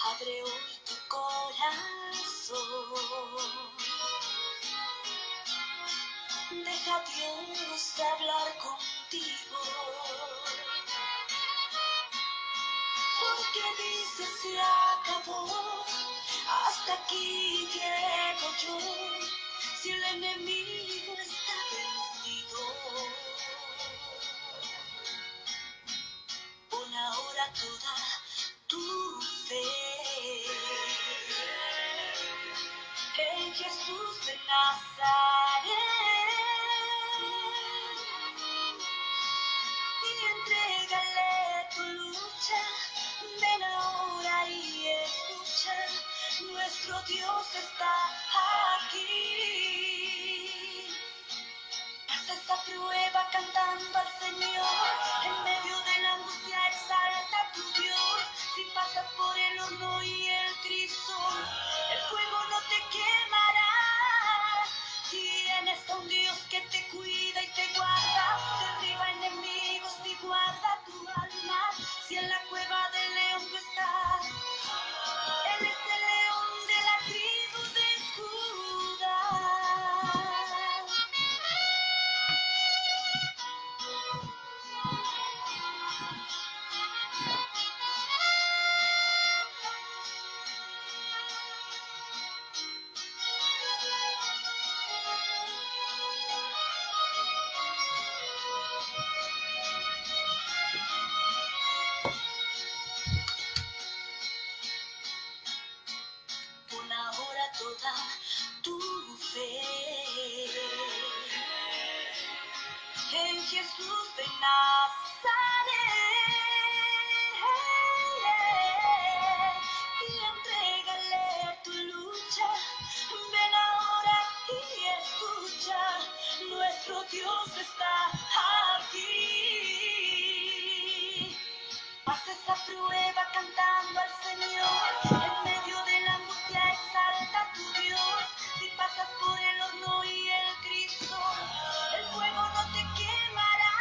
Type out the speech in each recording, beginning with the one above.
Abre hoy tu corazón, deja a Dios hablar contigo, porque dice se acabó, hasta aquí llego yo, si el enemigo está vencido. Pon ahora toda tu fe en Jesús de Nazaret y entrégale tu lucha. Ven ahora y escucha, nuestro Dios está aquí. prueba cantando al Señor. En medio de la angustia exalta a tu Dios. Si pasas por el horno y el crisol, el fuego no te quemará. Tienes a un Dios que te cuida y te guarda. Derriba enemigos y guarda tu alma. Si en la cueva del león tú estás, Él es el león de la tribu de Judá. Pon ahora toda tu fe en Jesús de Nazaret y entrégale tu lucha. Ven ahora y escucha, nuestro Dios está aquí. Pasa esa prueba cantando al Señor. En medio de la angustia exalta a tu Dios. Si pasas por el horno y el crisol, el fuego no te quemará.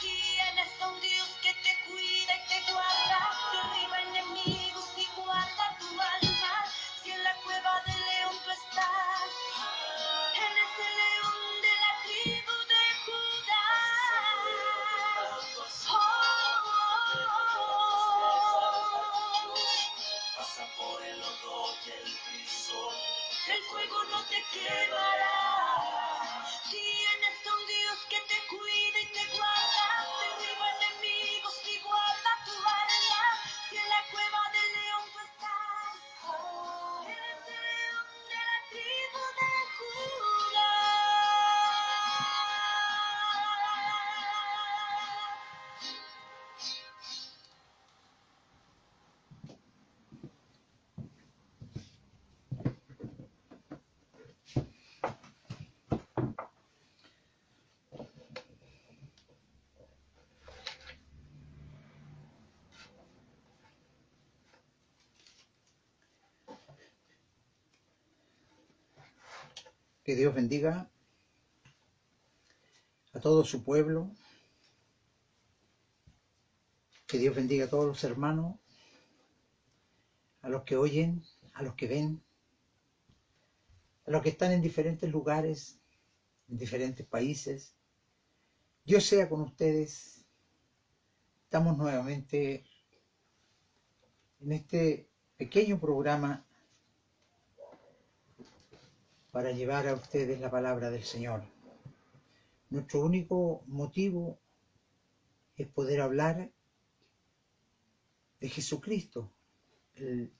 Tienes a un Dios que te cuida y te guarda. Derriba enemigos y guarda tu alma. Si en la cueva del león tú estás, Él es el león de la tribu de Judá. Pasa por el horno y el crisol, el fuego no te quemará. Tienes a un Dios que te cuida y te guarda. Derriba enemigos y guarda tu alma. Si en la cueva del león tú estás, Él es el león de la tribu de Judá. Que Dios bendiga a todo su pueblo, que Dios bendiga a todos los hermanos, a los que oyen, a los que ven, a los que están en diferentes lugares, en diferentes países. Dios sea con ustedes. Estamos nuevamente en este pequeño programa para llevar a ustedes la palabra del Señor. Nuestro único motivo es poder hablar de Jesucristo, el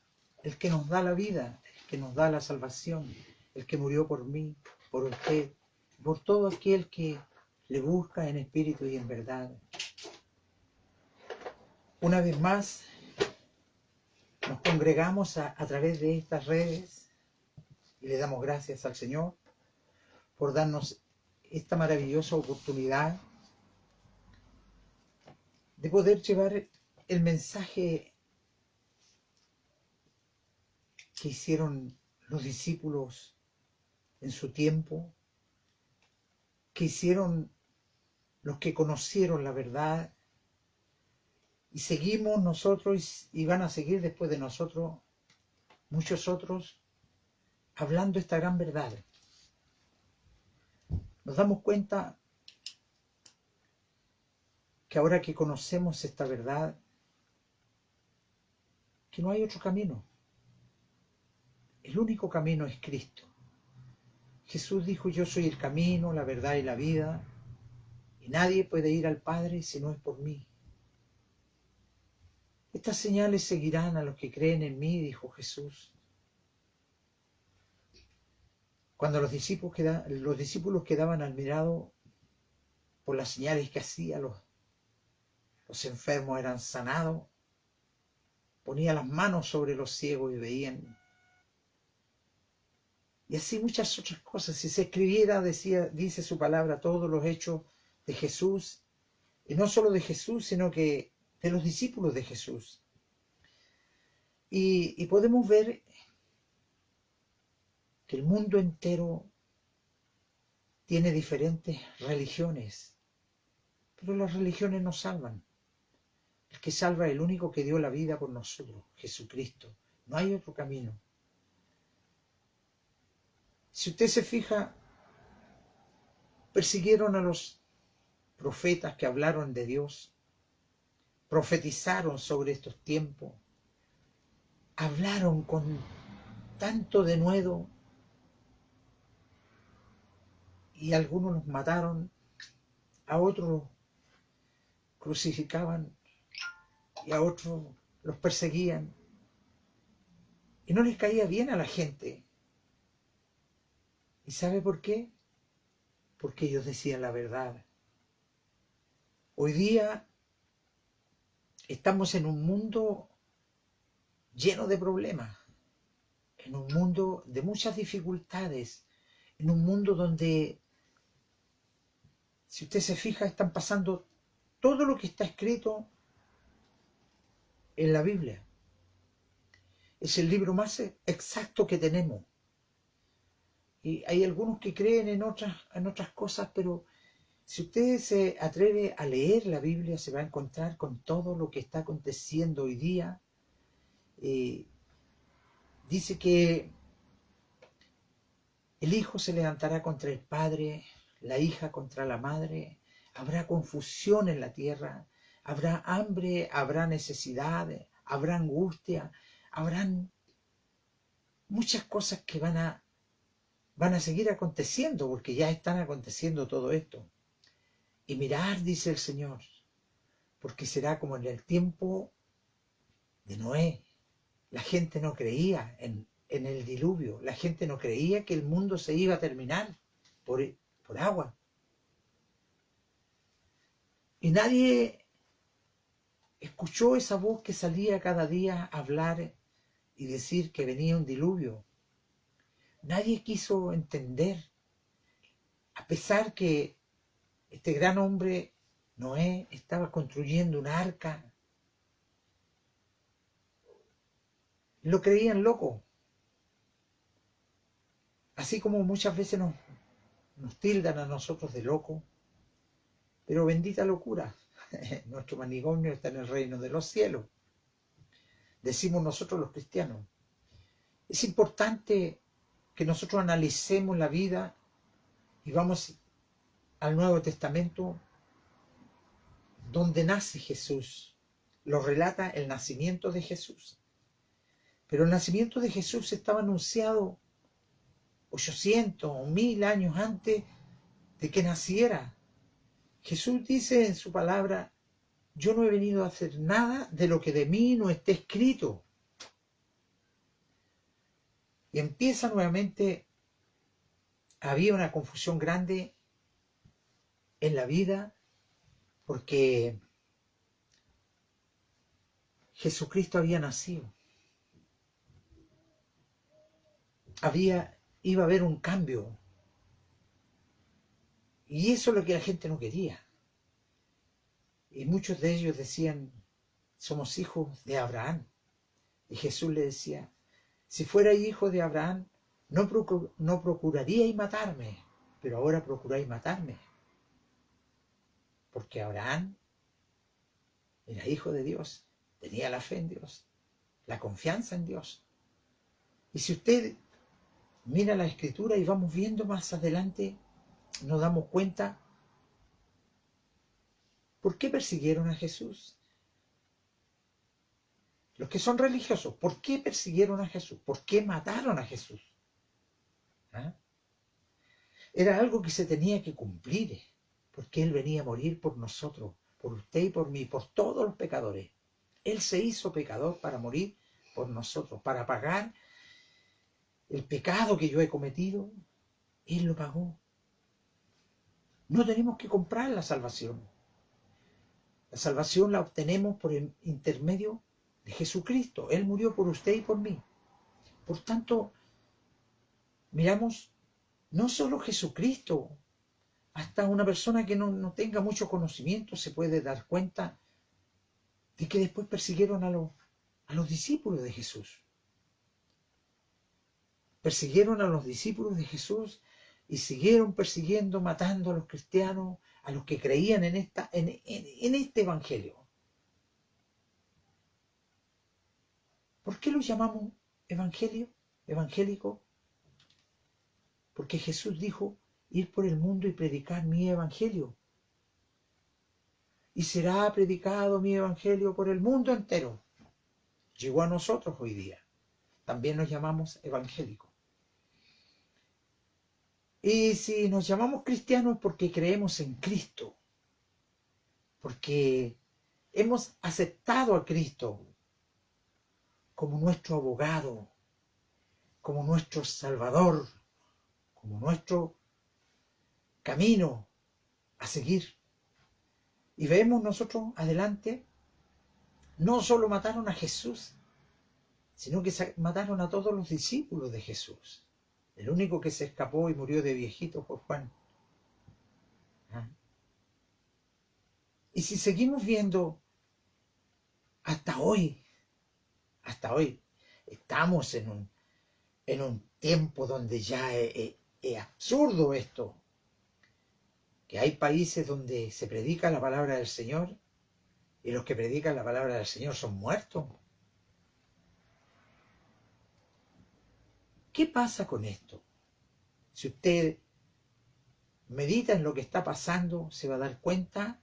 que nos da la vida, el que nos da la salvación, el que murió por mí, por usted, por todo aquel que le busca en espíritu y en verdad. Una vez más, nos congregamos a través de estas redes y le damos gracias al Señor por darnos esta maravillosa oportunidad de poder llevar el mensaje que hicieron los discípulos en su tiempo, que hicieron los que conocieron la verdad, y seguimos nosotros y van a seguir después de nosotros muchos otros hablando esta gran verdad. Nos damos cuenta que ahora que conocemos esta verdad, que no hay otro camino. El único camino es Cristo. Jesús dijo: yo soy el camino, la verdad y la vida, y nadie puede ir al Padre si no es por mí. Estas señales seguirán a los que creen en mí, dijo Jesús. Cuando los discípulos quedaban admirados por las señales que hacía, los enfermos eran sanados, ponía las manos sobre los ciegos y veían. Y así muchas otras cosas. Si se escribiera, dice su palabra, todos los hechos de Jesús, y no solo de Jesús, sino que de los discípulos de Jesús. Y podemos ver que el mundo entero tiene diferentes religiones, pero las religiones no salvan. El que salva es el único que dio la vida por nosotros, Jesucristo. No hay otro camino. Si usted se fija, persiguieron a los profetas que hablaron de Dios, profetizaron sobre estos tiempos, hablaron con tanto denuedo y algunos los mataron, a otros los crucificaban y a otros los perseguían. Y no les caía bien a la gente. ¿Y sabe por qué? Porque ellos decían la verdad. Hoy día estamos en un mundo lleno de problemas, en un mundo de muchas dificultades, en un mundo donde, si usted se fija, están pasando todo lo que está escrito en la Biblia. Es el libro más exacto que tenemos. Y hay algunos que creen en otras cosas, pero si usted se atreve a leer la Biblia, se va a encontrar con todo lo que está aconteciendo hoy día. Dice que el hijo se levantará contra el padre, la hija contra la madre, habrá confusión en la tierra, habrá hambre, habrá necesidad, habrá angustia, habrán muchas cosas que van a seguir aconteciendo, porque ya están aconteciendo todo esto. Y mirad, dice el Señor, porque será como en el tiempo de Noé. La gente no creía en el diluvio, la gente no creía que el mundo se iba a terminar por agua. Y nadie escuchó esa voz que salía cada día a hablar y decir que venía un diluvio. Nadie quiso entender, a pesar que este gran hombre, Noé, estaba construyendo una arca. Lo creían loco. Así como muchas veces nos tildan a nosotros de loco, pero bendita locura. Nuestro manicomio está en el reino de los cielos. Decimos nosotros los cristianos. Es importante que nosotros analicemos la vida y vamos al Nuevo Testamento, donde nace Jesús. Lo relata el nacimiento de Jesús. Pero el nacimiento de Jesús estaba anunciado 800 o 1000 años antes de que naciera. Jesús dice en su palabra: yo no he venido a hacer nada de lo que de mí no esté escrito. Y empieza nuevamente, había una confusión grande en la vida, porque Jesucristo había nacido. Iba a haber un cambio. Y eso es lo que la gente no quería. Y muchos de ellos decían: somos hijos de Abraham. Y Jesús le decía: si fuera hijo de Abraham, no procuraríais matarme, pero ahora procuráis matarme. Porque Abraham era hijo de Dios, tenía la fe en Dios, la confianza en Dios. Y si usted mira la Escritura y vamos viendo más adelante, nos damos cuenta por qué persiguieron a Jesús. Los que son religiosos, ¿por qué persiguieron a Jesús? ¿Por qué mataron a Jesús? ¿Ah? Era algo que se tenía que cumplir, porque Él venía a morir por nosotros, por usted y por mí, por todos los pecadores. Él se hizo pecador para morir por nosotros, para pagar el pecado que yo he cometido. Él lo pagó. No tenemos que comprar la salvación. La salvación la obtenemos por el intermedio de Jesucristo. Él murió por usted y por mí. Por tanto, miramos no solo Jesucristo, hasta una persona que no tenga mucho conocimiento se puede dar cuenta de que después persiguieron a los discípulos de Jesús. Persiguieron a los discípulos de Jesús y siguieron persiguiendo, matando a los cristianos, a los que creían en este evangelio. ¿Por qué lo llamamos evangélico? Porque Jesús dijo, ir por el mundo y predicar mi evangelio. Y será predicado mi evangelio por el mundo entero. Llegó a nosotros hoy día. También nos llamamos evangélicos. Y si nos llamamos cristianos es porque creemos en Cristo. Porque hemos aceptado a Cristo como nuestro abogado, como nuestro Salvador, como nuestro camino a seguir. Y vemos nosotros adelante, no solo mataron a Jesús, sino que mataron a todos los discípulos de Jesús. El único que se escapó y murió de viejito fue Juan. Y si seguimos viendo hasta hoy, estamos en un tiempo donde ya es absurdo esto, que hay países donde se predica la palabra del Señor y los que predican la palabra del Señor son muertos. ¿Qué pasa con esto? Si usted medita en lo que está pasando, se va a dar cuenta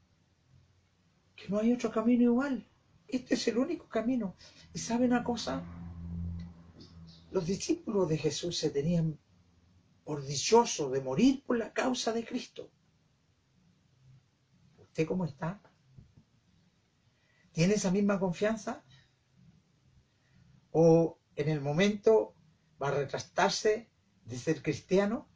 que no hay otro camino igual. Este es el único camino. ¿Y sabe una cosa? Los discípulos de Jesús se tenían por dichosos de morir por la causa de Cristo. ¿Usted cómo está? ¿Tiene esa misma confianza? ¿O en el momento va a retractarse de ser cristiano?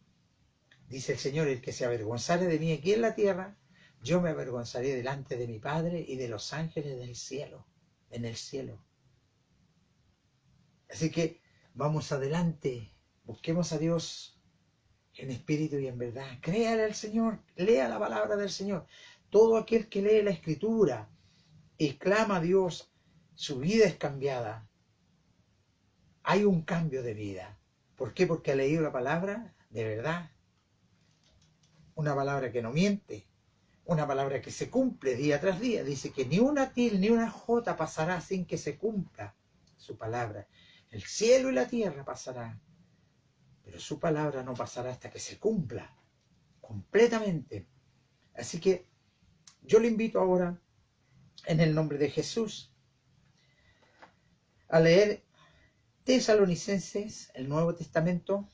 Dice el Señor, el que se avergonzare de mí aquí en la tierra, yo me avergonzaré delante de mi Padre y de los ángeles del cielo, en el cielo. Así que vamos adelante, busquemos a Dios en espíritu y en verdad. Créale al Señor, lea la palabra del Señor. Todo aquel que lee la Escritura y clama a Dios, su vida es cambiada. Hay un cambio de vida. ¿Por qué? Porque ha leído la palabra de verdad. Una palabra que no miente. Una palabra que se cumple día tras día. Dice que ni una tilde ni una jota pasará sin que se cumpla su palabra. El cielo y la tierra pasarán, pero su palabra no pasará hasta que se cumpla completamente. Así que yo le invito ahora, en el nombre de Jesús, a leer Tesalonicenses, el Nuevo Testamento,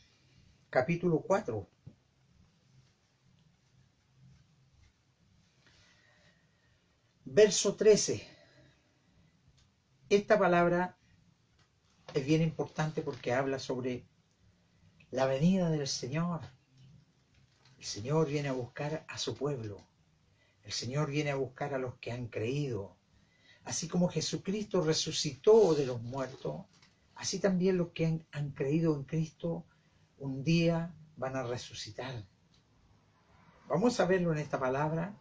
capítulo 4. Verso 13. Esta palabra es bien importante porque habla sobre la venida del Señor. El Señor viene a buscar a su pueblo. El Señor viene a buscar a los que han creído. Así como Jesucristo resucitó de los muertos, así también los que han creído en Cristo un día van a resucitar. Vamos a verlo en esta palabra.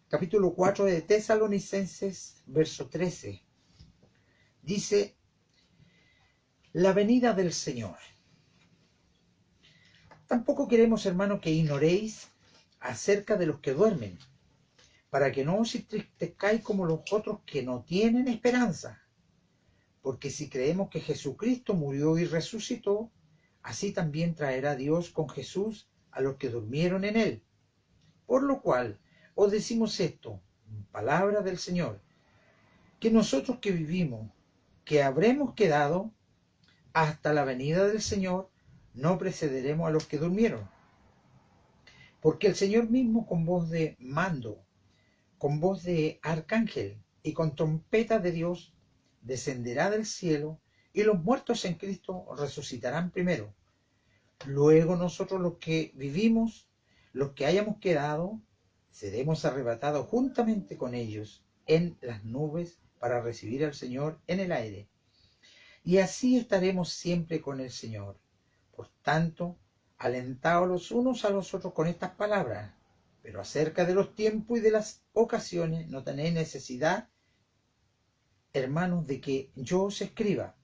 Capítulo 4 de Tesalonicenses, verso 13. Dice, la venida del Señor. Tampoco queremos, hermanos, que ignoréis acerca de los que duermen, para que no os entristezcáis como los otros que no tienen esperanza. Porque si creemos que Jesucristo murió y resucitó, así también traerá Dios con Jesús a los que durmieron en él. Por lo cual os decimos esto, palabra del Señor, que nosotros que vivimos, que habremos quedado hasta la venida del Señor, no precederemos a los que durmieron. Porque el Señor mismo con voz de mando, con voz de arcángel y con trompeta de Dios, descenderá del cielo, y los muertos en Cristo resucitarán primero. Luego nosotros los que vivimos, los que hayamos quedado, seremos arrebatados juntamente con ellos en las nubes para recibir al Señor en el aire. Y así estaremos siempre con el Señor. Por tanto, alentaos los unos a los otros con estas palabras. Pero acerca de los tiempos y de las ocasiones no tenéis necesidad, hermanos, de que yo os escriba,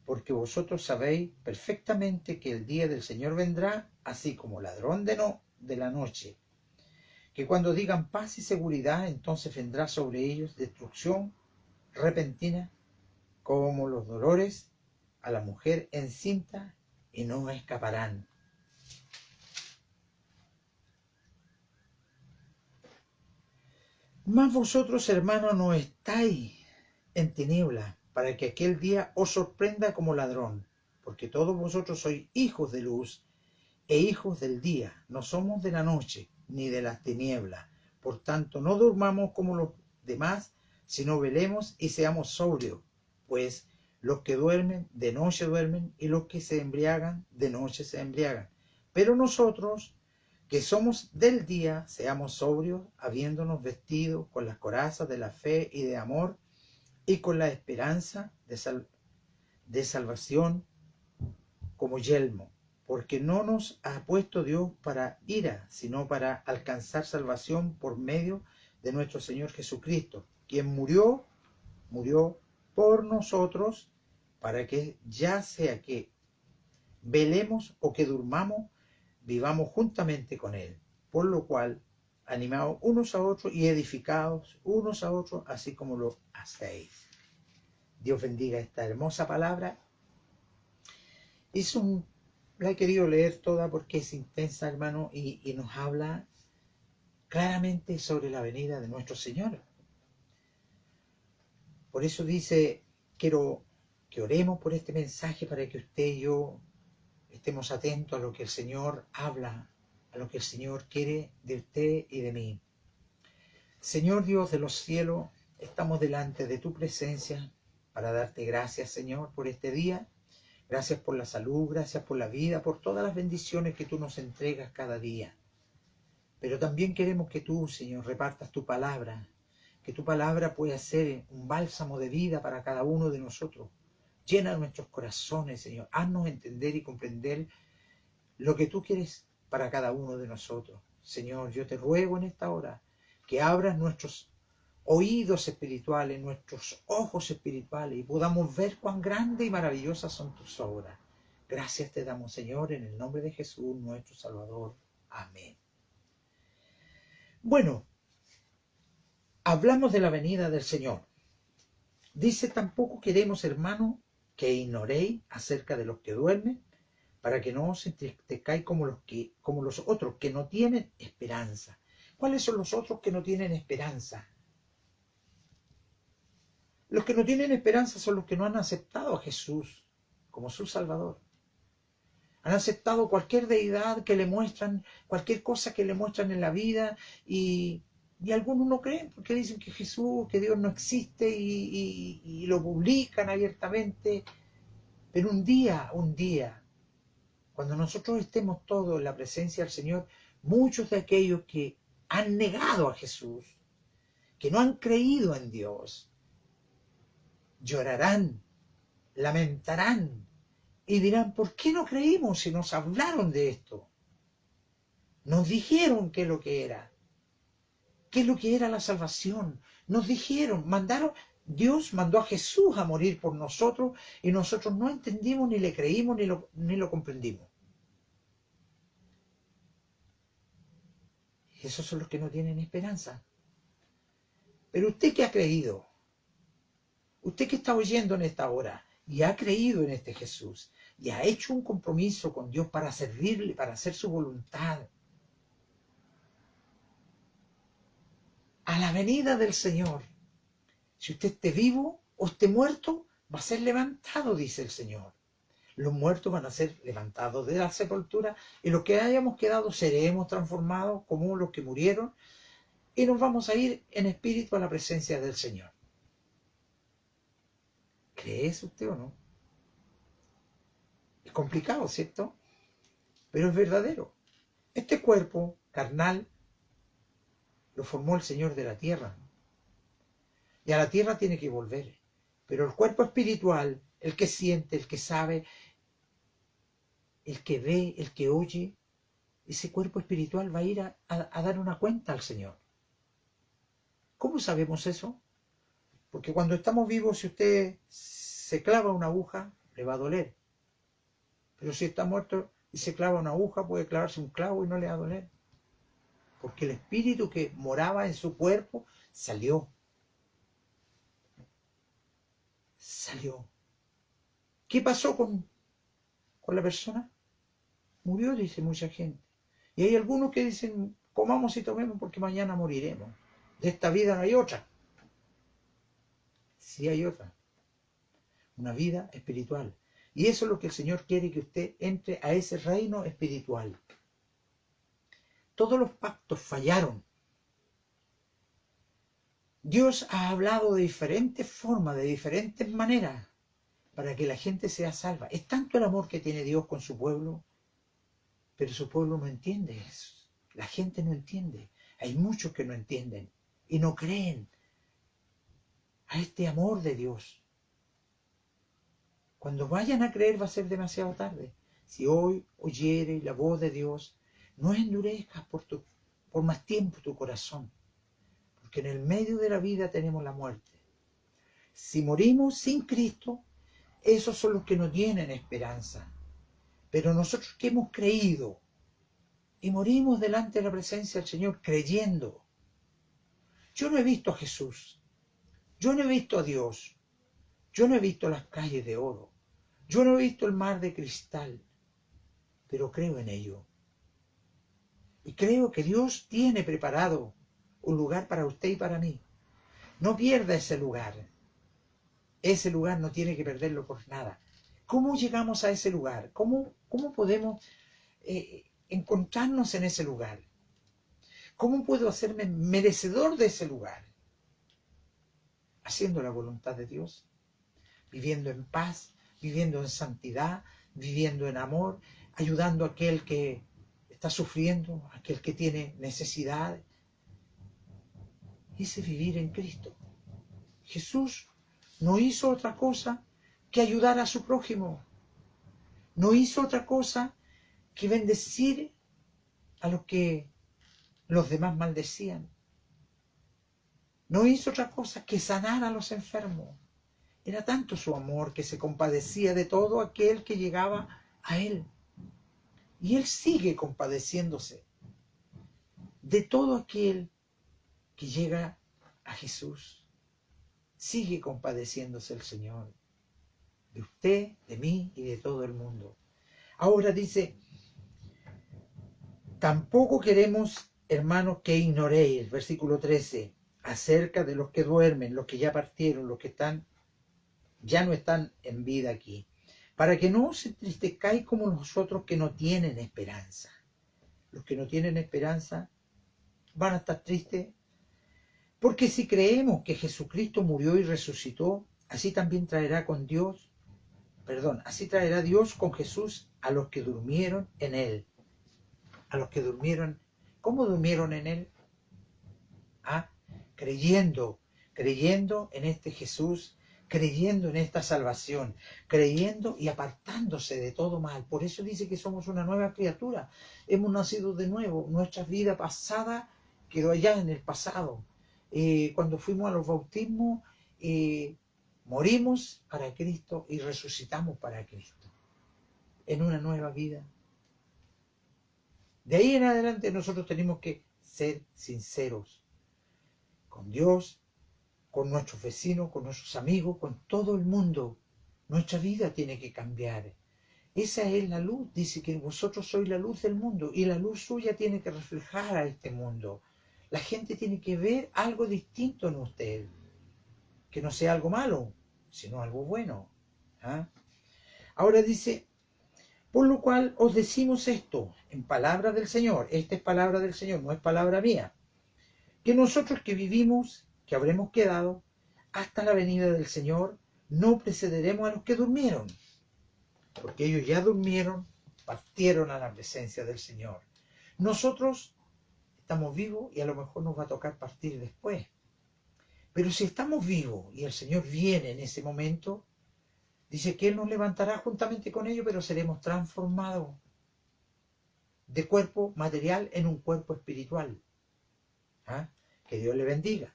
porque vosotros sabéis perfectamente que el día del Señor vendrá así como ladrón de la noche, que cuando digan paz y seguridad, entonces vendrá sobre ellos destrucción repentina, como los dolores a la mujer encinta, y no escaparán. Mas vosotros, hermanos, no estáis en tinieblas, para que aquel día os sorprenda como ladrón, porque todos vosotros sois hijos de luz e hijos del día, no somos de la noche ni de las tinieblas. Por tanto, no durmamos como los demás, sino velemos y seamos sobrios, pues los que duermen de noche duermen, y los que se embriagan de noche se embriagan. Pero nosotros, que somos del día, seamos sobrios, habiéndonos vestido con las corazas de la fe y de amor, y con la esperanza de salvación como yelmo, porque no nos ha puesto Dios para ira, sino para alcanzar salvación por medio de nuestro Señor Jesucristo, quien murió por nosotros, para que ya sea que velemos o que durmamos, vivamos juntamente con Él. Por lo cual, animados unos a otros y edificados unos a otros, así como lo hacéis. Dios bendiga esta hermosa palabra. La he querido leer toda porque es intensa, hermano, y nos habla claramente sobre la venida de nuestro Señor. Por eso dice, quiero que oremos por este mensaje para que usted y yo estemos atentos a lo que el Señor habla, a lo que el Señor quiere de usted y de mí. Señor Dios de los cielos, estamos delante de tu presencia para darte gracias, Señor, por este día. Gracias por la salud, gracias por la vida, por todas las bendiciones que tú nos entregas cada día. Pero también queremos que tú, Señor, repartas tu palabra, que tu palabra pueda ser un bálsamo de vida para cada uno de nosotros. Llena nuestros corazones, Señor. Haznos entender y comprender lo que tú quieres para cada uno de nosotros. Señor, yo te ruego en esta hora que abras nuestros oídos espirituales, nuestros ojos espirituales, y podamos ver cuán grandes y maravillosas son tus obras. Gracias te damos, Señor, en el nombre de Jesús, nuestro Salvador. Amén. Bueno, hablamos de la venida del Señor. Dice, tampoco queremos, hermanos, que ignoréis acerca de los que duermen, para que no os entristezcáis como los otros que no tienen esperanza. ¿Cuáles son los otros que no tienen esperanza? Los que no tienen esperanza son los que no han aceptado a Jesús como su Salvador. Han aceptado cualquier deidad que le muestran, cualquier cosa que le muestran en la vida, y algunos no creen porque dicen que Jesús, que Dios no existe, y lo publican abiertamente. Pero un día, cuando nosotros estemos todos en la presencia del Señor, muchos de aquellos que han negado a Jesús, que no han creído en Dios, llorarán, lamentarán y dirán, ¿por qué no creímos si nos hablaron de esto? Nos dijeron qué es lo que era la salvación. Nos dijeron, Dios mandó a Jesús a morir por nosotros y nosotros no entendimos, ni le creímos, ni lo comprendimos. Esos son los que no tienen esperanza. Pero usted que ha creído, usted que está oyendo en esta hora y ha creído en este Jesús y ha hecho un compromiso con Dios para servirle, para hacer su voluntad, a la venida del Señor, si usted esté vivo o esté muerto, va a ser levantado, dice el Señor. Los muertos van a ser levantados de la sepultura y los que hayamos quedado seremos transformados como los que murieron y nos vamos a ir en espíritu a la presencia del Señor. ¿Cree eso usted o no? Es complicado, ¿cierto? Pero es verdadero. Este cuerpo carnal lo formó el Señor de la tierra. Y a la tierra tiene que volver. Pero el cuerpo espiritual, el que siente, el que sabe, el que ve, el que oye, ese cuerpo espiritual va a ir a dar una cuenta al Señor. ¿Cómo sabemos eso? Porque cuando estamos vivos, si usted se clava una aguja, le va a doler. Pero si está muerto y se clava una aguja, puede clavarse un clavo y no le va a doler. Porque el espíritu que moraba en su cuerpo salió. Salió. ¿Qué pasó con la persona? Murió, dice mucha gente. Y hay algunos que dicen, comamos y tomemos porque mañana moriremos. De esta vida no hay otra. Sí hay otra. Una vida espiritual. Y eso es lo que el Señor quiere, que usted entre a ese reino espiritual. Todos los pactos fallaron. Dios ha hablado de diferentes formas, de diferentes maneras, para que la gente sea salva. Es tanto el amor que tiene Dios con su pueblo, pero su pueblo no entiende eso. La gente no entiende. Hay muchos que no entienden y no creen a este amor de Dios. Cuando vayan a creer va a ser demasiado tarde. Si hoy oyeres la voz de Dios, no endurezcas por más tiempo tu corazón, porque en el medio de la vida tenemos la muerte. Si morimos sin Cristo, esos son los que no tienen esperanza. Pero nosotros que hemos creído y morimos delante de la presencia del Señor creyendo. Yo no he visto a Jesús, yo no he visto a Dios, yo no he visto las calles de oro, yo no he visto el mar de cristal, pero creo en ello. Y creo que Dios tiene preparado un lugar para usted y para mí. No pierda ese lugar. Ese lugar no tiene que perderlo por nada. ¿Cómo llegamos a ese lugar? ¿Cómo podemos encontrarnos en ese lugar? ¿Cómo puedo hacerme merecedor de ese lugar? Haciendo la voluntad de Dios, viviendo en paz, viviendo en santidad, viviendo en amor, ayudando a aquel que está sufriendo, a aquel que tiene necesidad. Ese vivir en Cristo. Jesús no hizo otra cosa que ayudar a su prójimo. No hizo otra cosa que bendecir a los que los demás maldecían. No hizo otra cosa que sanar a los enfermos. Era tanto su amor que se compadecía de todo aquel que llegaba a él. Y él sigue compadeciéndose de todo aquel que llega a Jesús. Sigue compadeciéndose el Señor de usted, de mí y de todo el mundo. Ahora dice, tampoco queremos, hermanos, que ignoréis, versículo 13, acerca de los que duermen, los que ya partieron, los que ya no están en vida aquí, para que no os entristezcáis como nosotros que no tienen esperanza. Los que no tienen esperanza van a estar tristes, porque si creemos que Jesucristo murió y resucitó, así también así traerá Dios con Jesús a los que durmieron en él. A los que durmieron, ¿cómo durmieron en él? Creyendo en este Jesús, creyendo en esta salvación, creyendo y apartándose de todo mal. Por eso dice que somos una nueva criatura. Hemos nacido de nuevo. Nuestra vida pasada quedó allá en el pasado. Cuando fuimos a los bautismos, morimos para Cristo y resucitamos para Cristo. En una nueva vida. De ahí en adelante nosotros tenemos que ser sinceros con Dios, con nuestros vecinos, con nuestros amigos, con todo el mundo. Nuestra vida tiene que cambiar. Esa es la luz. Dice que vosotros sois la luz del mundo y la luz suya tiene que reflejar a este mundo. La gente tiene que ver algo distinto en usted. Que no sea algo malo, sino algo bueno. Ahora dice, por lo cual os decimos esto en palabra del Señor. Esta es palabra del Señor, no es palabra mía. Que nosotros que vivimos, que habremos quedado hasta la venida del Señor, no precederemos a los que durmieron. Porque ellos ya durmieron, partieron a la presencia del Señor. Nosotros estamos vivos y a lo mejor nos va a tocar partir después. Pero si estamos vivos y el Señor viene en ese momento, Dice que Él nos levantará juntamente con ellos, pero seremos transformados de cuerpo material en un cuerpo espiritual. ¿Ah? Que Dios le bendiga.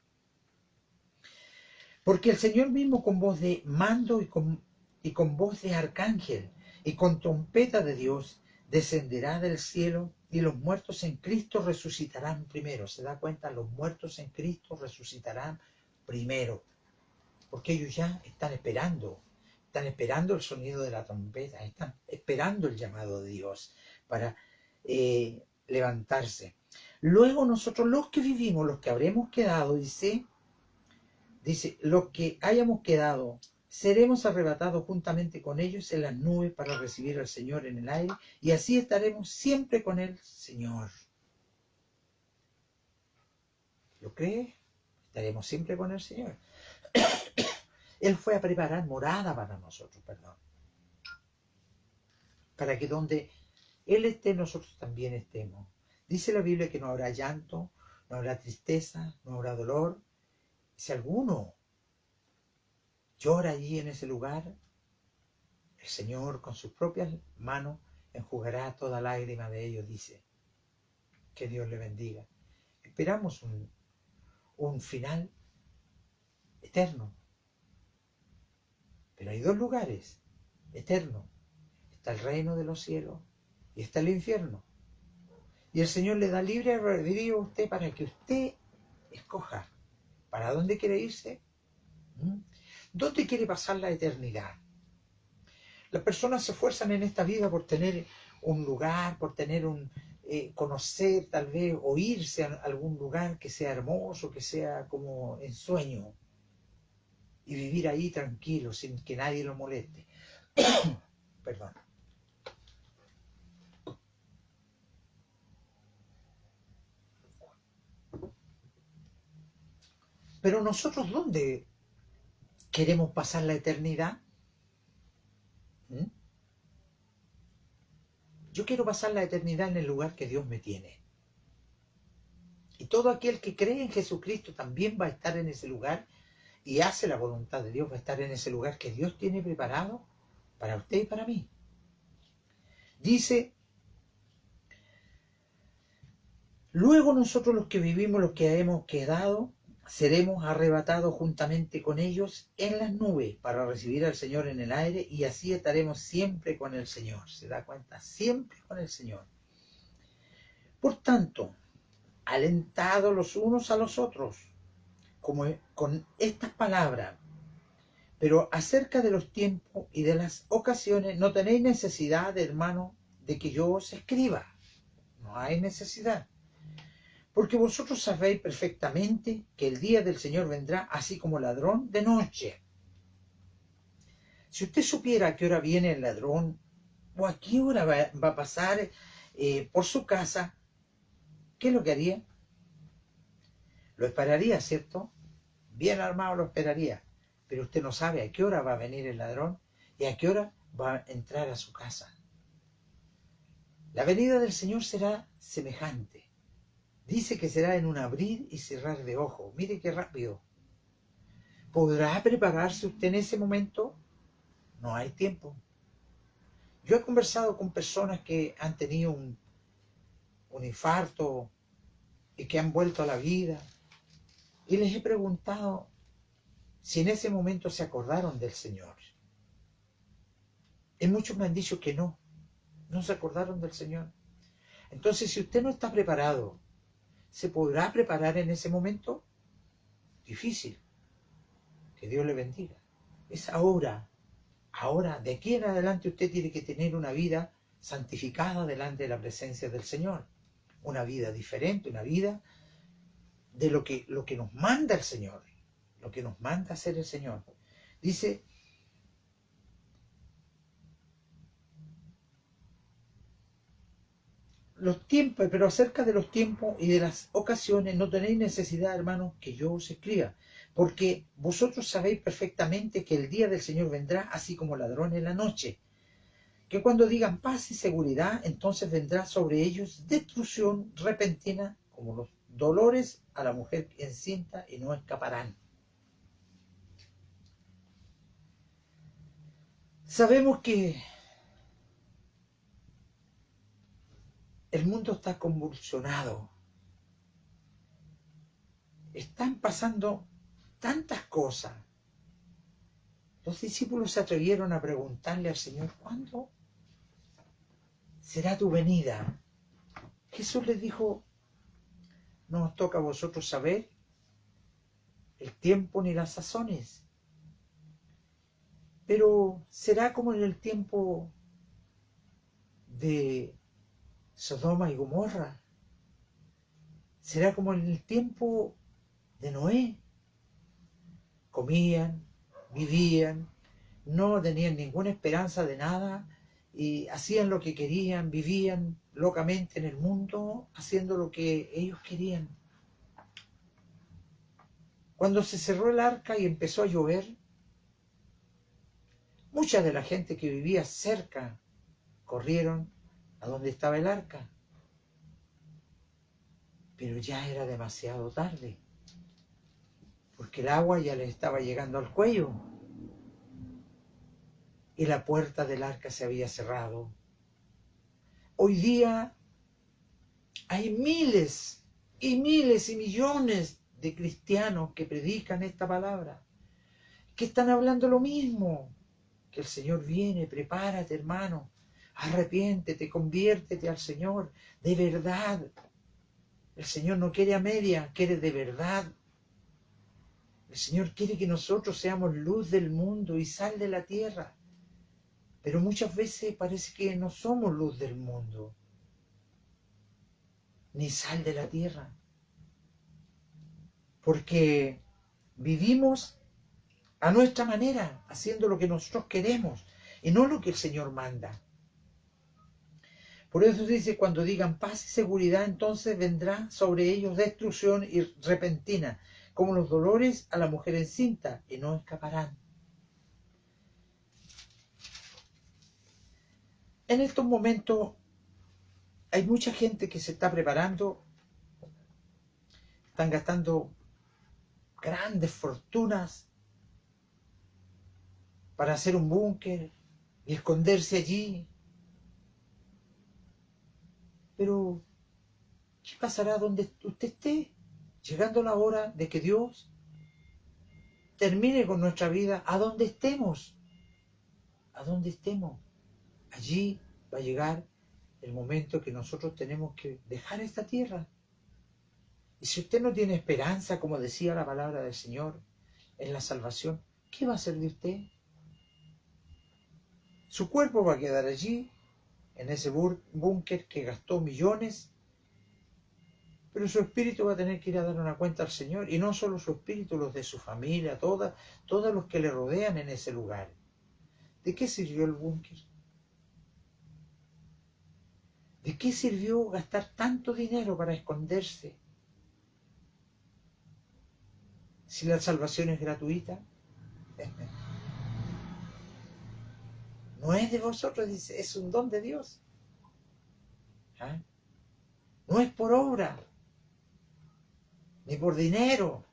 Porque el Señor mismo con voz de mando y con voz de arcángel y con trompeta de Dios descenderá del cielo y los muertos en Cristo resucitarán primero. ¿Se da cuenta? Los muertos en Cristo resucitarán primero. Porque ellos ya están esperando el sonido de la trompeta, están esperando el llamado de Dios para levantarse. Luego nosotros los que vivimos, los que habremos quedado, dice, los que hayamos quedado, seremos arrebatados juntamente con ellos en las nubes para recibir al Señor en el aire, y así estaremos siempre con el Señor. ¿Lo cree? Estaremos siempre con el Señor. Él fue a preparar morada para nosotros, para que donde Él esté, nosotros también estemos. Dice la Biblia que no habrá llanto, no habrá tristeza, no habrá dolor. Si alguno llora allí en ese lugar, el Señor con sus propias manos enjugará toda lágrima de ellos, dice. Que Dios le bendiga. Esperamos un final eterno. Pero hay dos lugares eternos. Está el reino de los cielos y está el infierno. Y el Señor le da libre albedrío a usted para que usted escoja para dónde quiere irse. ¿Dónde quiere pasar la eternidad? Las personas se esfuerzan en esta vida por tener un lugar, por tener conocer tal vez, o irse a algún lugar que sea hermoso, que sea como en sueño, y vivir ahí tranquilo, sin que nadie lo moleste. Perdón. Pero nosotros, ¿dónde queremos pasar la eternidad? Yo quiero pasar la eternidad en el lugar que Dios me tiene. Y todo aquel que cree en Jesucristo también va a estar en ese lugar y hace la voluntad de Dios, va a estar en ese lugar que Dios tiene preparado para usted y para mí. Dice, luego nosotros los que vivimos, los que hemos quedado, seremos arrebatados juntamente con ellos en las nubes para recibir al Señor en el aire, y así estaremos siempre con el Señor. ¿Se da cuenta? Siempre con el Señor. Por tanto, alentados los unos a los otros, como con estas palabras, pero acerca de los tiempos y de las ocasiones no tenéis necesidad, hermanos, de que yo os escriba. No hay necesidad. Porque vosotros sabéis perfectamente que el día del Señor vendrá así como ladrón de noche. Si usted supiera a qué hora viene el ladrón, o a qué hora va a pasar por su casa, ¿qué es lo que haría? Lo esperaría, ¿cierto? Bien armado lo esperaría. Pero usted no sabe a qué hora va a venir el ladrón y a qué hora va a entrar a su casa. La venida del Señor será semejante. Dice que será en un abrir y cerrar de ojos. Mire qué rápido. ¿Podrá prepararse usted en ese momento? No hay tiempo. Yo he conversado con personas que han tenido un infarto y que han vuelto a la vida. Y les he preguntado si en ese momento se acordaron del Señor. Y muchos me han dicho que no se acordaron del Señor. Entonces, si usted no está preparado, ¿se podrá preparar en ese momento? Difícil. Que Dios le bendiga. Es ahora, de aquí en adelante usted tiene que tener una vida santificada delante de la presencia del Señor. Una vida diferente, una vida de lo que nos manda el Señor, lo que nos manda hacer el Señor. Dice, los tiempos, pero acerca de los tiempos y de las ocasiones no tenéis necesidad, hermanos, que yo os escriba, porque vosotros sabéis perfectamente que el día del Señor vendrá así como ladrón en la noche, que cuando digan paz y seguridad, entonces vendrá sobre ellos destrucción repentina como los dolores a la mujer encinta, y no escaparán. Sabemos que el mundo está convulsionado. Están pasando tantas cosas. Los discípulos se atrevieron a preguntarle al Señor, ¿cuándo será tu venida? Jesús les dijo, no os toca a vosotros saber el tiempo ni las sazones, pero será como en el tiempo de Sodoma y Gomorra, será como en el tiempo de Noé. Comían, vivían, no tenían ninguna esperanza de nada y hacían lo que querían, vivían locamente en el mundo, haciendo lo que ellos querían. Cuando se cerró el arca y empezó a llover, mucha de la gente que vivía cerca corrieron a donde estaba el arca. Pero ya era demasiado tarde, porque el agua ya les estaba llegando al cuello y la puerta del arca se había cerrado. Hoy día hay miles y miles y millones de cristianos que predican esta palabra, que están hablando lo mismo, que el Señor viene, prepárate hermano, arrepiéntete, conviértete al Señor, de verdad. El Señor no quiere a media, quiere de verdad. El Señor quiere que nosotros seamos luz del mundo y sal de la tierra. Pero muchas veces parece que no somos luz del mundo, ni sal de la tierra. Porque vivimos a nuestra manera, haciendo lo que nosotros queremos y no lo que el Señor manda. Por eso dice, cuando digan paz y seguridad, entonces vendrá sobre ellos destrucción y repentina, como los dolores a la mujer encinta, y no escaparán. En estos momentos hay mucha gente que se está preparando, están gastando grandes fortunas para hacer un búnker y esconderse allí. Pero, ¿qué pasará donde usted esté? Llegando la hora de que Dios termine con nuestra vida, a donde estemos. A donde estemos. Allí va a llegar el momento que nosotros tenemos que dejar esta tierra. Y si usted no tiene esperanza, como decía la palabra del Señor, en la salvación, ¿qué va a hacer de usted? Su cuerpo va a quedar allí, en ese búnker que gastó millones, pero su espíritu va a tener que ir a dar una cuenta al Señor, y no solo su espíritu, los de su familia, todos los que le rodean en ese lugar. ¿De qué sirvió el búnker? ¿De qué sirvió gastar tanto dinero para esconderse? Si la salvación es gratuita. No es de vosotros, dice, es un don de Dios. ¿Ah? No es por obra, ni por dinero.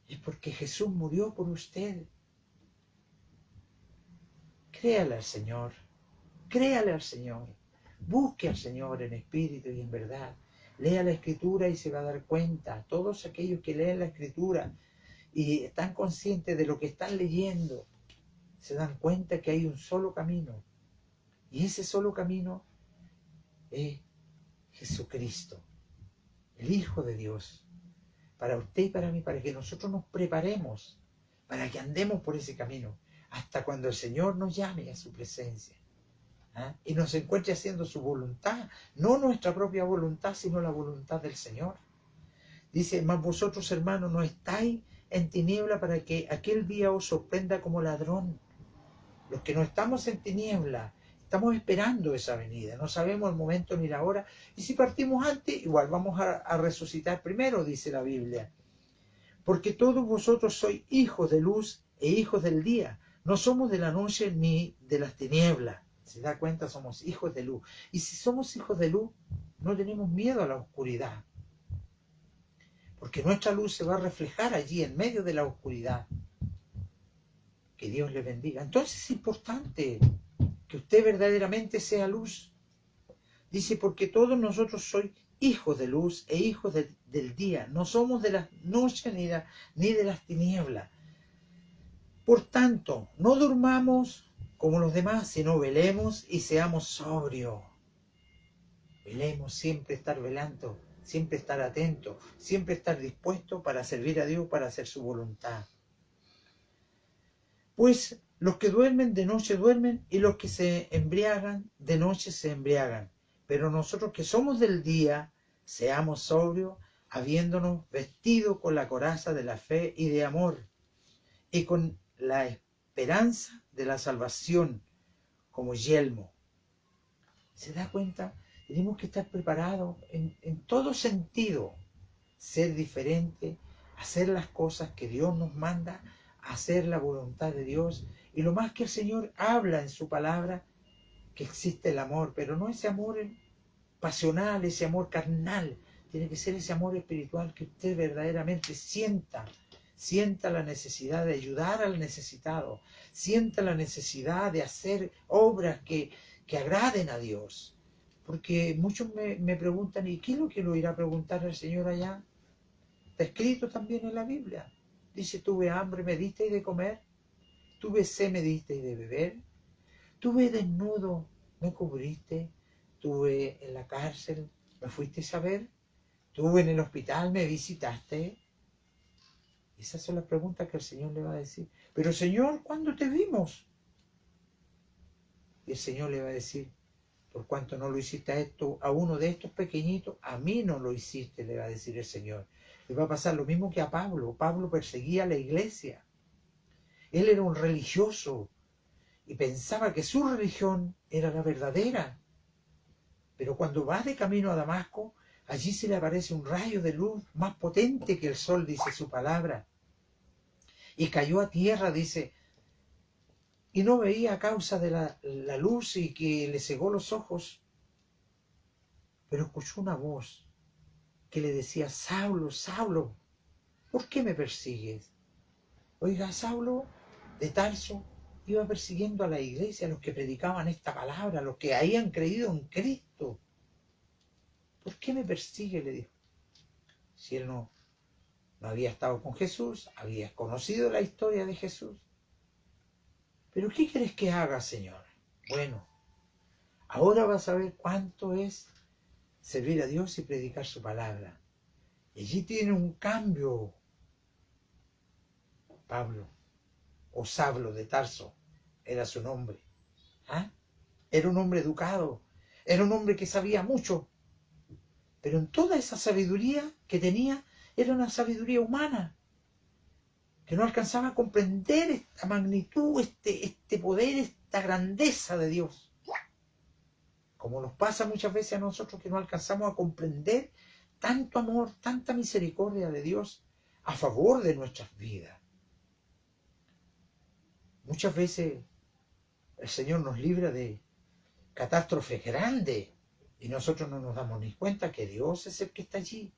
Es porque Jesús murió por usted. Créale al Señor, créale al Señor. Busque al Señor en espíritu y en verdad. Lea la Escritura y se va a dar cuenta. Todos aquellos que leen la Escritura y están conscientes de lo que están leyendo, se dan cuenta que hay un solo camino. Y ese solo camino es Jesucristo, el Hijo de Dios. Para usted y para mí, para que nosotros nos preparemos, para que andemos por ese camino, hasta cuando el Señor nos llame a su presencia. ¿Ah? Y nos encuentre haciendo su voluntad, no nuestra propia voluntad, sino la voluntad del Señor. Dice, mas vosotros, hermanos, no estáis en tiniebla para que aquel día os sorprenda como ladrón. Los que no estamos en tiniebla, estamos esperando esa venida, no sabemos el momento ni la hora, y si partimos antes, igual vamos a resucitar primero, dice la Biblia. Porque todos vosotros sois hijos de luz e hijos del día, no somos de la noche ni de las tinieblas. Se da cuenta, somos hijos de luz. Y si somos hijos de luz, no tenemos miedo a la oscuridad. Porque nuestra luz se va a reflejar allí en medio de la oscuridad. Que Dios le bendiga. Entonces es importante que usted verdaderamente sea luz. Dice, porque todos nosotros sois hijos de luz e hijos del día. No somos de la noche ni de las tinieblas. Por tanto, no durmamos como los demás, sino velemos y seamos sobrios. Velemos, siempre estar velando, siempre estar atento, siempre estar dispuesto para servir a Dios, para hacer su voluntad. Pues los que duermen de noche duermen, y los que se embriagan de noche se embriagan. Pero nosotros que somos del día, seamos sobrios, habiéndonos vestido con la coraza de la fe y de amor, y con la esperanza de la salvación como yelmo. ¿Se da cuenta? Tenemos que estar preparados en todo sentido, ser diferente, hacer las cosas que Dios nos manda, hacer la voluntad de Dios. Y lo más que el Señor habla en su palabra, que existe el amor, pero no ese amor pasional, ese amor carnal. Tiene que ser ese amor espiritual que usted verdaderamente sienta la necesidad de ayudar al necesitado, sienta la necesidad de hacer obras que agraden a Dios. Porque muchos me preguntan, ¿y qué es lo que lo irá a preguntar el Señor allá? Está escrito también en la Biblia. Dice, tuve hambre, me disteis de comer, tuve sed, me disteis de beber, tuve desnudo, me cubriste, tuve en la cárcel, me fuisteis a ver, tuve en el hospital, me visitaste. Esas son las preguntas que el Señor le va a decir. Pero Señor, ¿cuándo te vimos? Y el Señor le va a decir, por cuanto no lo hiciste a uno de estos pequeñitos, a mí no lo hiciste, le va a decir el Señor. Le va a pasar lo mismo que a Pablo. Pablo perseguía a la iglesia. Él era un religioso y pensaba que su religión era la verdadera. Pero cuando va de camino a Damasco, allí se le aparece un rayo de luz más potente que el sol, dice su palabra. Y cayó a tierra, dice, y no veía a causa de la luz y que le cegó los ojos. Pero escuchó una voz que le decía, Saulo, Saulo, ¿por qué me persigues? Oiga, Saulo de Tarso iba persiguiendo a la iglesia, a los que predicaban esta palabra, a los que habían creído en Cristo. ¿Por qué me persigue? Le dijo. Si él no había estado con Jesús, había conocido la historia de Jesús. ¿Pero qué quieres que haga, Señor? Bueno, ahora vas a ver cuánto es servir a Dios y predicar su palabra. Y allí tiene un cambio Pablo, o Saulo de Tarso, era su nombre. ¿Ah? Era un hombre educado, era un hombre que sabía mucho, pero en toda esa sabiduría que tenía, era una sabiduría humana, que no alcanzaba a comprender esta magnitud, este poder, esta grandeza de Dios. Como nos pasa muchas veces a nosotros, que no alcanzamos a comprender tanto amor, tanta misericordia de Dios a favor de nuestras vidas. Muchas veces el Señor nos libra de catástrofes grandes y nosotros no nos damos ni cuenta que Dios es el que está allí.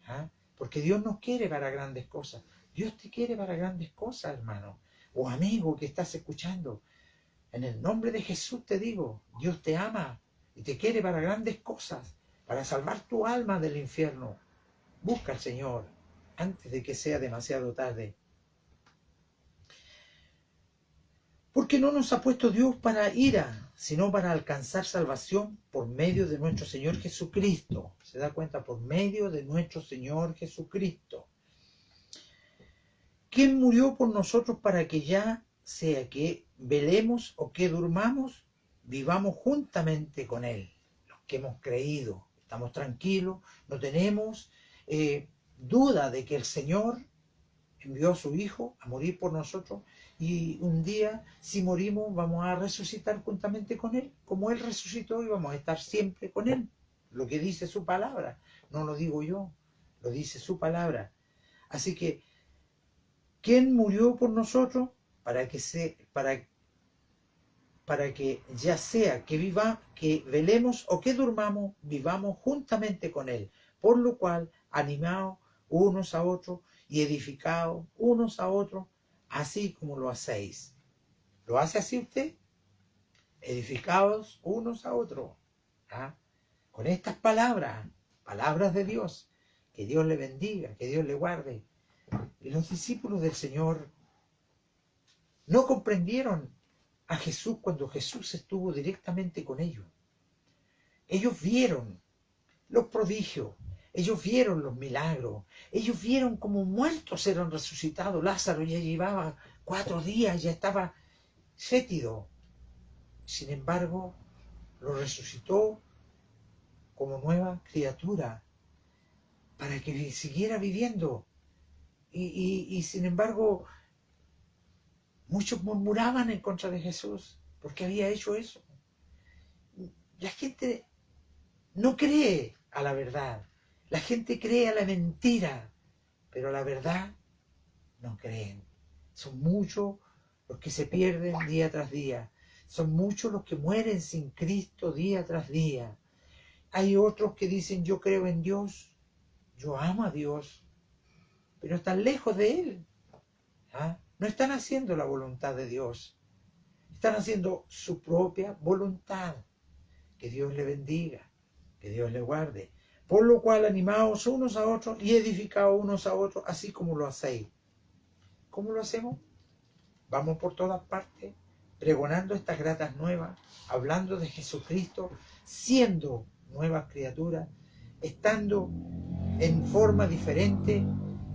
¿Ah? Porque Dios nos quiere para grandes cosas. Dios te quiere para grandes cosas, hermano o amigo que estás escuchando. En el nombre de Jesús te digo, Dios te ama y te quiere para grandes cosas, para salvar tu alma del infierno. Busca al Señor antes de que sea demasiado tarde. Porque no nos ha puesto Dios para ira, sino para alcanzar salvación por medio de nuestro Señor Jesucristo. ¿Se da cuenta? Por medio de nuestro Señor Jesucristo. ¿Quién murió por nosotros para que ya sea que velemos o que durmamos, vivamos juntamente con Él? Los que hemos creído, estamos tranquilos, no tenemos duda de que el Señor envió a su Hijo a morir por nosotros, y un día, si morimos, vamos a resucitar juntamente con Él, como Él resucitó, y vamos a estar siempre con Él. Lo que dice su palabra, no lo digo yo, lo dice su palabra. Así que, ¿quién murió por nosotros? Para que ya sea que velemos o que durmamos, vivamos juntamente con Él. Por lo cual, animados unos a otros y edificados unos a otros, así como lo hacéis. ¿Lo hace así usted? Edificaos unos a otros. ¿Ah? Con estas palabras, palabras de Dios. Que Dios le bendiga, que Dios le guarde. Y los discípulos del Señor no comprendieron a Jesús cuando Jesús estuvo directamente con ellos. Ellos vieron los prodigios, ellos vieron los milagros, ellos vieron cómo muertos eran resucitados. Lázaro ya llevaba 4 días, ya estaba fétido. Sin embargo, lo resucitó como nueva criatura para que siguiera viviendo. Y sin embargo, muchos murmuraban en contra de Jesús porque había hecho eso. La gente no cree a la verdad. La gente cree a la mentira, pero a la verdad no creen. Son muchos los que se pierden día tras día. Son muchos los que mueren sin Cristo día tras día. Hay otros que dicen: yo creo en Dios, yo amo a Dios, pero están lejos de Él. ¿Ah? No están haciendo la voluntad de Dios. Están haciendo su propia voluntad. Que Dios le bendiga, que Dios le guarde. Por lo cual, animaos unos a otros y edificaos unos a otros, así como lo hacéis. ¿Cómo lo hacemos? Vamos por todas partes, pregonando estas gratas nuevas, hablando de Jesucristo, siendo nuevas criaturas, estando en forma diferente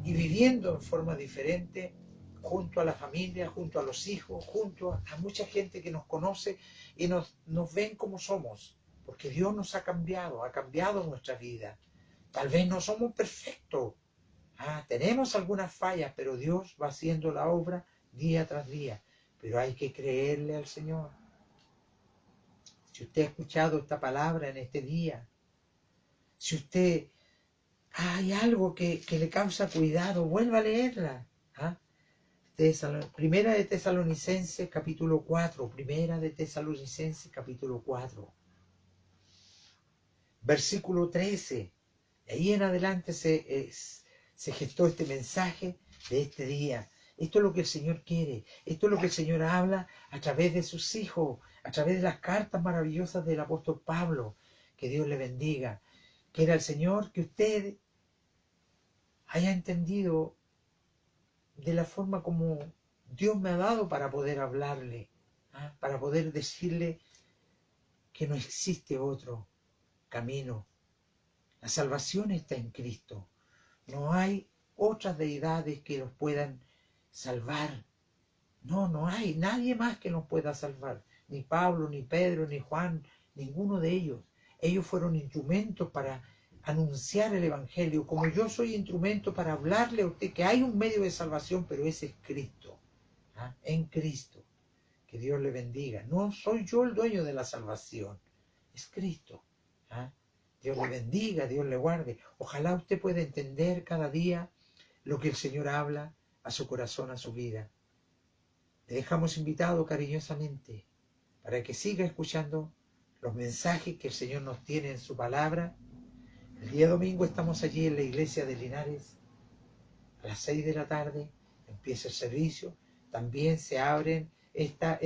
y viviendo en forma diferente, junto a la familia, junto a los hijos, junto a mucha gente que nos conoce y nos ven como somos, porque Dios nos ha cambiado nuestra vida. Tal vez no somos perfectos, tenemos algunas fallas, pero Dios va haciendo la obra día tras día. Pero hay que creerle al Señor. Si usted ha escuchado esta palabra en este día, si usted hay algo que le causa cuidado, vuelva a leerla. Primera de Tesalonicenses capítulo 4, Primera de Tesalonicenses capítulo 4, versículo 13. De ahí en adelante se gestó este mensaje de este día. Esto es lo que el Señor quiere. Esto es lo que el Señor habla a través de sus hijos, a través de las cartas maravillosas del apóstol Pablo. Que Dios le bendiga. Quiera el Señor que usted haya entendido de la forma como Dios me ha dado para poder hablarle, para poder decirle que no existe otro camino. La salvación está en Cristo. No hay otras deidades que los puedan salvar. No hay nadie más que nos pueda salvar. Ni Pablo, ni Pedro, ni Juan, ninguno de ellos. Ellos fueron instrumentos para anunciar el Evangelio, como yo soy instrumento para hablarle a usted que hay un medio de salvación, pero ese es Cristo. En Cristo. Que Dios le bendiga. No soy yo el dueño de la salvación, es Cristo. Dios le bendiga, Dios le guarde. Ojalá usted pueda entender cada día lo que el Señor habla a su corazón, a su vida. Le dejamos invitado cariñosamente para que siga escuchando los mensajes que el Señor nos tiene en su palabra. El día domingo estamos allí en la iglesia de Linares. A las 6 de la tarde empieza el servicio. También se abren esta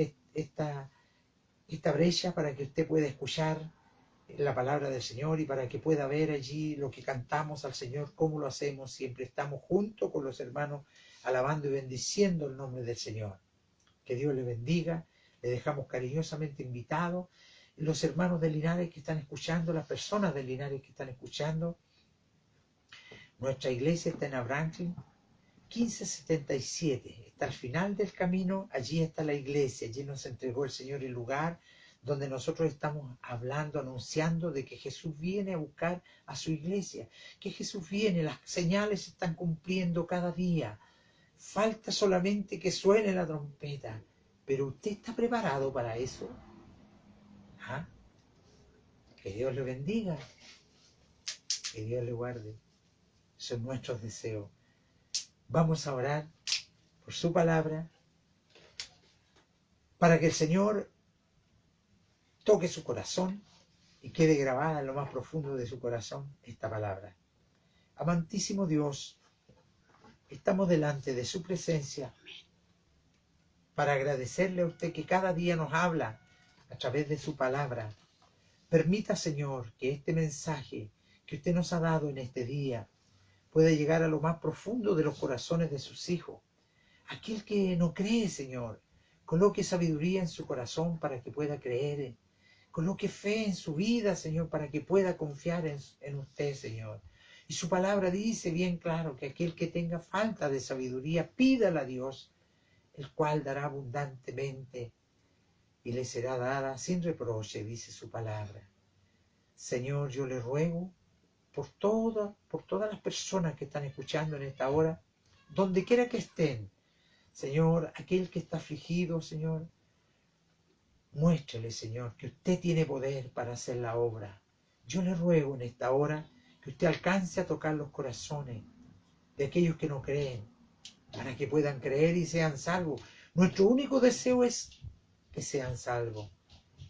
brecha para que usted pueda escuchar la palabra del Señor y para que pueda ver allí lo que cantamos al Señor, cómo lo hacemos. Siempre estamos juntos con los hermanos alabando y bendiciendo el nombre del Señor. Que Dios le bendiga. Le dejamos cariñosamente invitados. Los hermanos de Linares que están escuchando, las personas de Linares que están escuchando, nuestra iglesia está en Franklin 1577, está al final del camino. Allí está la iglesia, allí nos entregó el Señor el lugar donde nosotros estamos hablando, anunciando de que Jesús viene a buscar a su iglesia, que Jesús viene, las señales se están cumpliendo cada día. Falta solamente que suene la trompeta. Pero usted está preparado para eso. Que Dios le bendiga, que Dios le guarde. Son nuestros deseos. Vamos a orar por su palabra para que el Señor toque su corazón y quede grabada en lo más profundo de su corazón esta palabra. Amantísimo Dios, estamos delante de su presencia para agradecerle a usted que cada día nos habla a través de su palabra. Permita, Señor, que este mensaje que usted nos ha dado en este día pueda llegar a lo más profundo de los corazones de sus hijos. Aquel que no cree, Señor, coloque sabiduría en su corazón para que pueda creer. Coloque fe en su vida, Señor, para que pueda confiar en usted, Señor. Y su palabra dice bien claro que aquel que tenga falta de sabiduría, pídala a Dios, el cual dará abundantemente y le será dada sin reproche, dice su palabra. Señor, yo le ruego por todas las personas que están escuchando en esta hora, donde quiera que estén, Señor, aquel que está afligido, Señor, muéstrele, Señor, que usted tiene poder para hacer la obra. Yo le ruego en esta hora que usted alcance a tocar los corazones de aquellos que no creen, para que puedan creer y sean salvos. Nuestro único deseo es que sean salvos.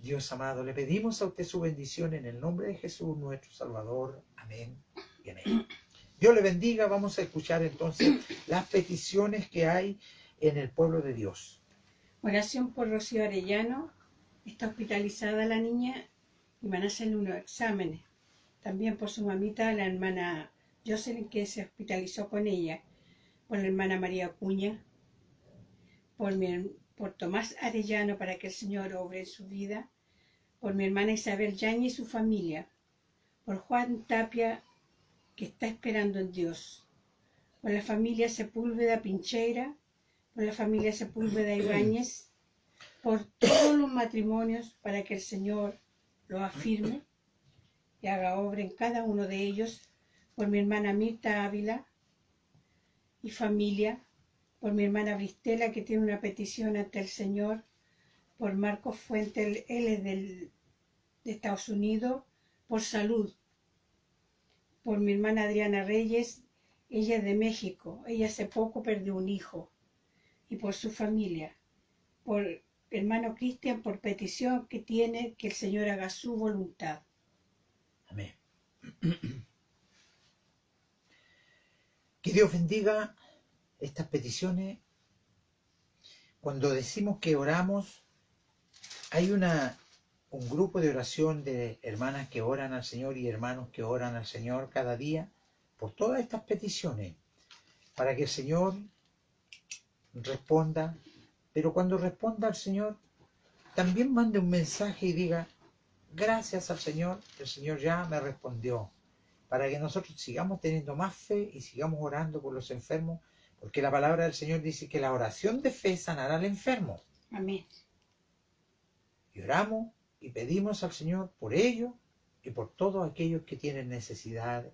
Dios amado, le pedimos a usted su bendición en el nombre de Jesús, nuestro Salvador. Amén y amén. Dios le bendiga. Vamos a escuchar entonces las peticiones que hay en el pueblo de Dios. Oración por Rocío Arellano. Está hospitalizada la niña y van a hacerle unos exámenes. También por su mamita, la hermana Jocelyn, que se hospitalizó con ella. Por la hermana María Acuña. Por Tomás Arellano, para que el Señor obre en su vida. Por mi hermana Isabel Yañez y su familia. Por Juan Tapia, que está esperando en Dios. Por la familia Sepúlveda Pincheira. Por la familia Sepúlveda Ibáñez. Por todos los matrimonios, para que el Señor los afirme y haga obra en cada uno de ellos. Por mi hermana Mirta Ávila y familia. Por mi hermana Bristela, que tiene una petición ante el Señor. Por Marcos Fuentes, él es de Estados Unidos, por salud. Por mi hermana Adriana Reyes, ella es de México, ella hace poco perdió un hijo. Y por su familia. Por hermano Cristian, por petición que tiene, que el Señor haga su voluntad. Amén. Que Dios bendiga estas peticiones. Cuando decimos que oramos, hay un grupo de oración de hermanas que oran al Señor y hermanos que oran al Señor cada día por todas estas peticiones, para que el Señor responda. Pero cuando responda al Señor, también mande un mensaje y diga: gracias al Señor, el Señor ya me respondió, para que nosotros sigamos teniendo más fe y sigamos orando por los enfermos, porque la palabra del Señor dice que la oración de fe sanará al enfermo. Amén. Y oramos y pedimos al Señor por ellos y por todos aquellos que tienen necesidad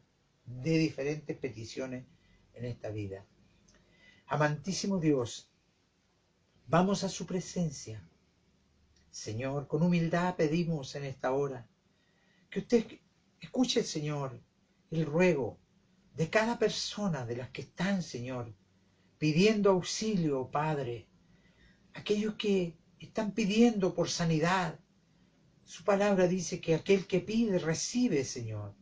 de diferentes peticiones en esta vida. Amantísimo Dios, vamos a su presencia. Señor, con humildad pedimos en esta hora que usted escuche, Señor, el ruego de cada persona de las que están, Señor, pidiendo auxilio, Padre. Aquellos que están pidiendo por sanidad. Su palabra dice que aquel que pide, recibe, Señor.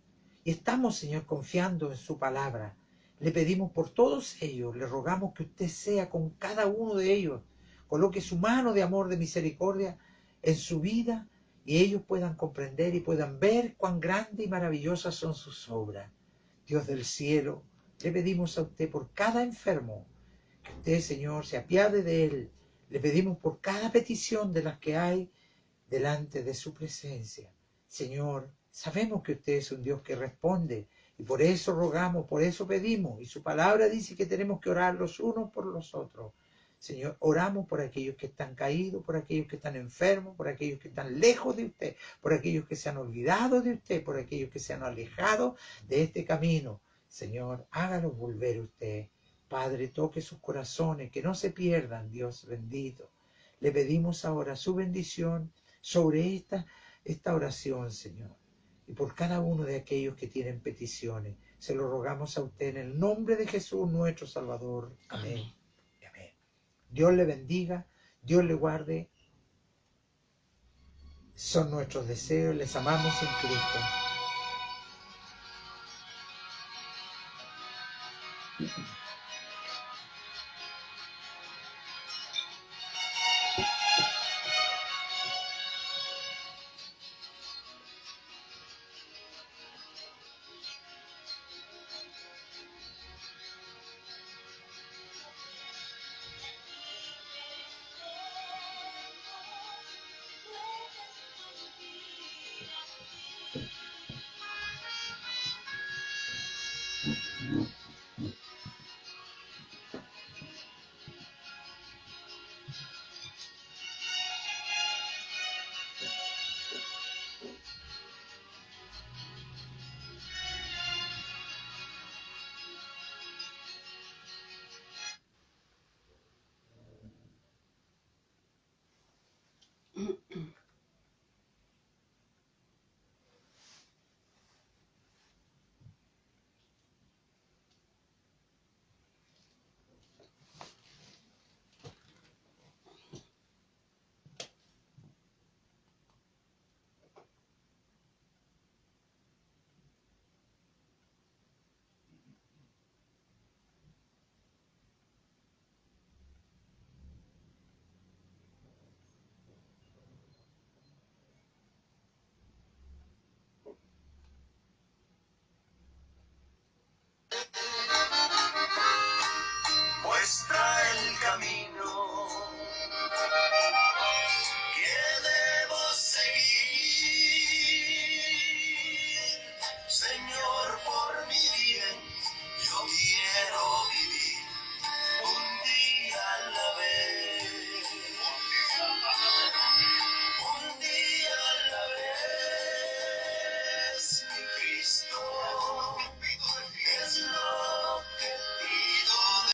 Y estamos, Señor, confiando en su palabra. Le pedimos por todos ellos, le rogamos que usted sea con cada uno de ellos. Coloque su mano de amor, de misericordia en su vida y ellos puedan comprender y puedan ver cuán grandes y maravillosas son sus obras. Dios del cielo, le pedimos a usted por cada enfermo, que usted, Señor, se apiade de él. Le pedimos por cada petición de las que hay delante de su presencia. Señor, sabemos que usted es un Dios que responde y por eso rogamos, por eso pedimos. Y su palabra dice que tenemos que orar los unos por los otros. Señor, oramos por aquellos que están caídos, por aquellos que están enfermos, por aquellos que están lejos de usted, por aquellos que se han olvidado de usted, por aquellos que se han alejado de este camino. Señor, hágalos volver usted. Padre, toque sus corazones, que no se pierdan, Dios bendito. Le pedimos ahora su bendición sobre esta oración, Señor. Y por cada uno de aquellos que tienen peticiones, se lo rogamos a usted en el nombre de Jesús, nuestro Salvador. Amén. Amén. Dios le bendiga, Dios le guarde. Son nuestros deseos, les amamos en Cristo.